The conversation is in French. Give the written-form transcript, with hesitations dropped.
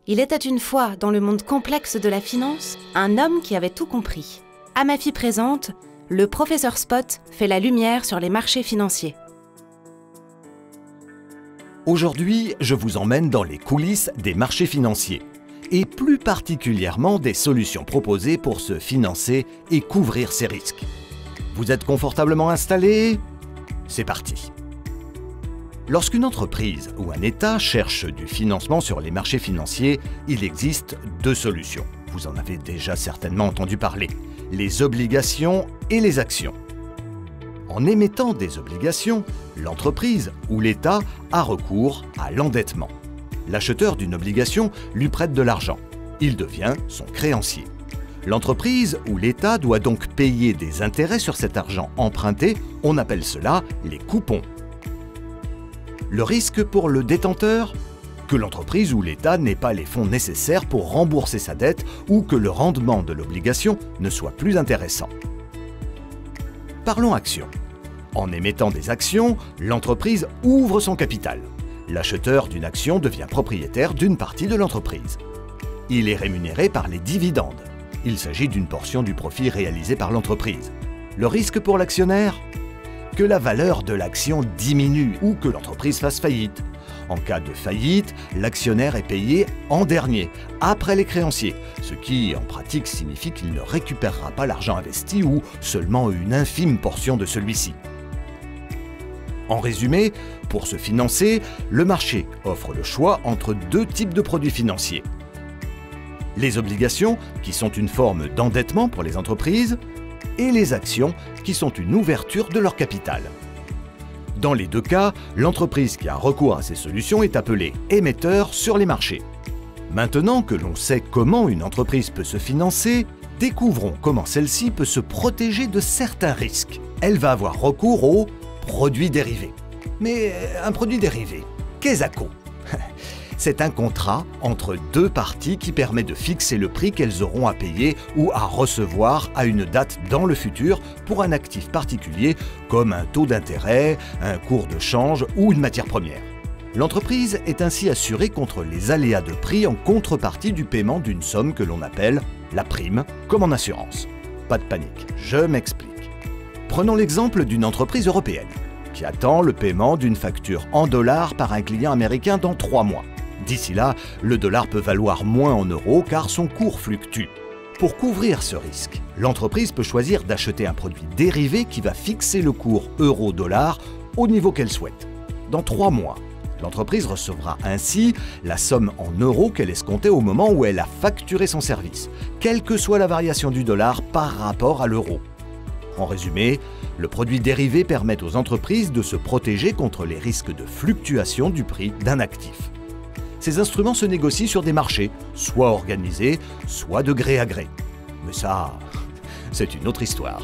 Il était une fois, dans le monde complexe de la finance, un homme qui avait tout compris. À ma fille présente, le professeur Spot fait la lumière sur les marchés financiers. Aujourd'hui, je vous emmène dans les coulisses des marchés financiers, et plus particulièrement des solutions proposées pour se financer et couvrir ses risques. Vous êtes confortablement installés? C'est parti! Lorsqu'une entreprise ou un État cherche du financement sur les marchés financiers, il existe deux solutions. Vous en avez déjà certainement entendu parler, les obligations et les actions. En émettant des obligations, l'entreprise ou l'État a recours à l'endettement. L'acheteur d'une obligation lui prête de l'argent. Il devient son créancier. L'entreprise ou l'État doit donc payer des intérêts sur cet argent emprunté. On appelle cela les coupons. Le risque pour le détenteur? Que l'entreprise ou l'État n'ait pas les fonds nécessaires pour rembourser sa dette ou que le rendement de l'obligation ne soit plus intéressant. Parlons actions. En émettant des actions, l'entreprise ouvre son capital. L'acheteur d'une action devient propriétaire d'une partie de l'entreprise. Il est rémunéré par les dividendes. Il s'agit d'une portion du profit réalisé par l'entreprise. Le risque pour l'actionnaire? Que la valeur de l'action diminue ou que l'entreprise fasse faillite. En cas de faillite, l'actionnaire est payé en dernier, après les créanciers, ce qui en pratique signifie qu'il ne récupérera pas l'argent investi ou seulement une infime portion de celui-ci. En résumé, pour se financer, le marché offre le choix entre deux types de produits financiers. Les obligations, qui sont une forme d'endettement pour les entreprises, et les actions, qui sont une ouverture de leur capital. Dans les deux cas, l'entreprise qui a recours à ces solutions est appelée émetteur sur les marchés. Maintenant que l'on sait comment une entreprise peut se financer, découvrons comment celle-ci peut se protéger de certains risques. Elle va avoir recours aux produits dérivés. Mais un produit dérivé, qu'est-ce que c'est? C'est un contrat entre deux parties qui permet de fixer le prix qu'elles auront à payer ou à recevoir à une date dans le futur pour un actif particulier comme un taux d'intérêt, un cours de change ou une matière première. L'entreprise est ainsi assurée contre les aléas de prix en contrepartie du paiement d'une somme que l'on appelle la prime, comme en assurance. Pas de panique, je m'explique. Prenons l'exemple d'une entreprise européenne qui attend le paiement d'une facture en dollars par un client américain dans 3 mois. D'ici là, le dollar peut valoir moins en euros car son cours fluctue. Pour couvrir ce risque, l'entreprise peut choisir d'acheter un produit dérivé qui va fixer le cours euro-dollar au niveau qu'elle souhaite. Dans 3 mois, l'entreprise recevra ainsi la somme en euros qu'elle escomptait au moment où elle a facturé son service, quelle que soit la variation du dollar par rapport à l'euro. En résumé, le produit dérivé permet aux entreprises de se protéger contre les risques de fluctuation du prix d'un actif. Ces instruments se négocient sur des marchés, soit organisés, soit de gré à gré. Mais ça, c'est une autre histoire.